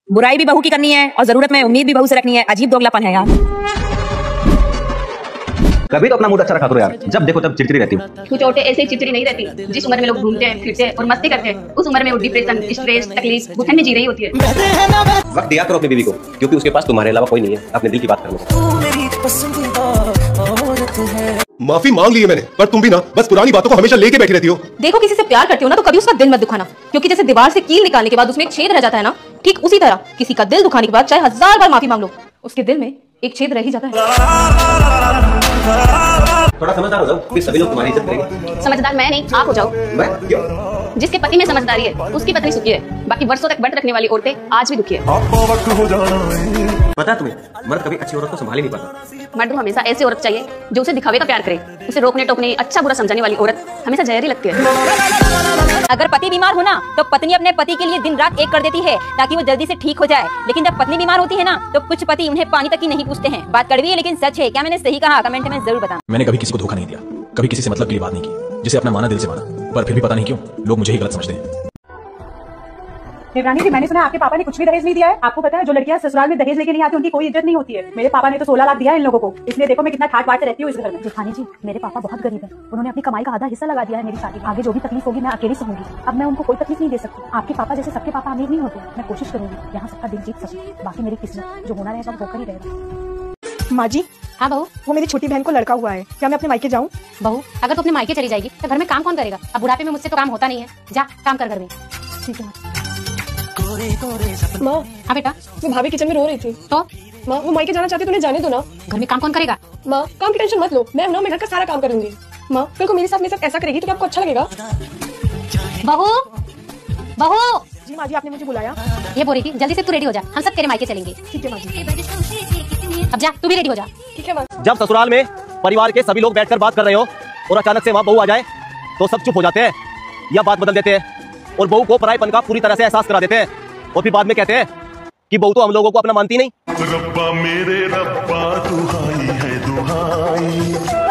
बुराई भी बहू की करनी है और जरूरत में उम्मीद भी बहू से रखनी है। अजीब दोगलापन है यार। कभी तो अपना मूड अच्छा रखा करो यार, जब देखो तब चिड़चिड़ी रहती हूँ। कुछ औरतें ऐसे ही चिड़चिड़ी नहीं रहती। जिस उम्र में लोग घूमते हैं, फिरते हैं और मस्ती करते हैं, उस उम्र में वो डिप्रेशन, स्ट्रेस, तकलीफ, घुटन में जी रही होती है। वक्त दिया करो अपनी बीवी को, क्योंकि उसके पास तुम्हारे अलावा कोई नहीं है अपने दिल की बात करने को। माफी मांग ली है मैंने, पर तुम भी ना बस पुरानी बातों को हमेशा लेके बैठी रहती हो। देखो, किसी से प्यार करते हो ना तो कभी उसका दिल मत दुखाना, क्योंकि जैसे दीवार से कील निकालने के बाद उसमें एक छेद रह जाता है ना, ठीक उसी तरह किसी का दिल दुखाने के बाद चाहे 1000 बार माफी मांग लो, उसके दिल में एक छेद रह ही जाता है। थोड़ा समझदार हो जाओ, फिर सभी लोग तुम्हारी इज्जत करेंगे। समझदार मैं नहीं, आप हो जाओ। मैं क्यों? जिसके पति में समझदारी है उसकी पत्नी सुखी है। बाकी वर्षों तक व्रत रखने वाली औरतें आज भी दुखी है। पता है तुम्हें, मर्द कभी अच्छी औरत को संभाल ही नहीं पाता। मर्द को हमेशा ऐसी औरत चाहिए जो उसे दिखावे का प्यार करे। उसे रोकने टोकने, अच्छा बुरा समझाने वाली औरत हमेशा जहरी लगती है। अगर पति बीमार हो ना तो पत्नी अपने पति के लिए दिन रात एक कर देती है ताकि वो जल्दी से ठीक हो जाए। लेकिन जब पत्नी बीमार होती है ना तो कुछ पति उन्हें पानी तक ही नहीं पूछते हैं। बात कड़वी है लेकिन सच है। क्या मैंने सही कहा? कमेंट में जरूर बताना। मैंने कभी किसी को धोखा नहीं दिया, कभी किसी से मतलब के लिए बात नहीं की, जिसे अपना माना दिल से माना, पर फिर भी पता नहीं क्यों लोग मुझे ही गलत समझते हैं। देवरानी जी, मैंने सुना आपके पापा ने कुछ भी दहेज नहीं दिया है। आपको पता है जो लड़कियां ससुराल में दहेज लेके नहीं आती उनकी कोई इज्जत नहीं होती है। मेरे पापा ने तो 16 लाख दिया है इन लोगों को, इसलिए देखो मैं कितना ठाट बाट से रहती हूँ इस घर में। जेठानी जी, मेरे पापा बहुत गरीब है, उन्होंने अपनी कमाई का आधा हिस्सा लगा दिया है मेरी शादी। आगे जो भी तकलीफ होगी मैं अकेली सहूंगी। अब मैं उनको कोई तकलीफ नहीं दे सकती। आपके पापा जैसे सबके पापा अमीर नहीं होते। मैं कोशिश करूंगी यहाँ सबका दिल जीत सकूं। बाकी मेरी किस्मत जो होना रहेगा वो होकर ही रहेगा। माँ जी, हाँ बहू, वो मेरी छोटी बहन को लड़का हुआ है, क्या मैं अपने मायके जाऊँ? बहू अगर तू अपने मायके चली जाएगी तो घर में काम कौन करेगा? अब बुढ़ापे में मुझसे तो काम होता नहीं है, जा काम कर घर में। ठीक है माँ। हाँ बेटा, मैं भाभी किचन में रो रही थी। तो माँ वो मायके जाना चाहती, तूने जाने दो ना। घर में काम कौन करेगा? माँ काम की टेंशन मत लो, मैं घर का सारा काम करूंगी। माँ कल को मेरे साथ ऐसा करेगी तो क्या आपको अच्छा लगेगा? बहू, बहू। जी माँ जी, आपने मुझे बुलाया? ये बोल रही थी जल्दी से तू रेडी हो जा, हम सब तेरे मायके चलेंगे। ठीक है माँ जी। अब जा, तू भी रेडी हो जा। ठीक है माँ। जब ससुराल में परिवार के सभी लोग बैठकर बात कर रहे हो और अचानक से वहाँ बहू आ जाए तो सब चुप हो जाते हैं या बात बदल देते हैं और बहू को परायपन का पूरी तरह से एहसास करा देते हैं और फिर बाद में कहते हैं कि बहू तो हम लोगों को अपना मानती नहीं। रब्बा मेरे रब्बा दुहाई है दुहाई।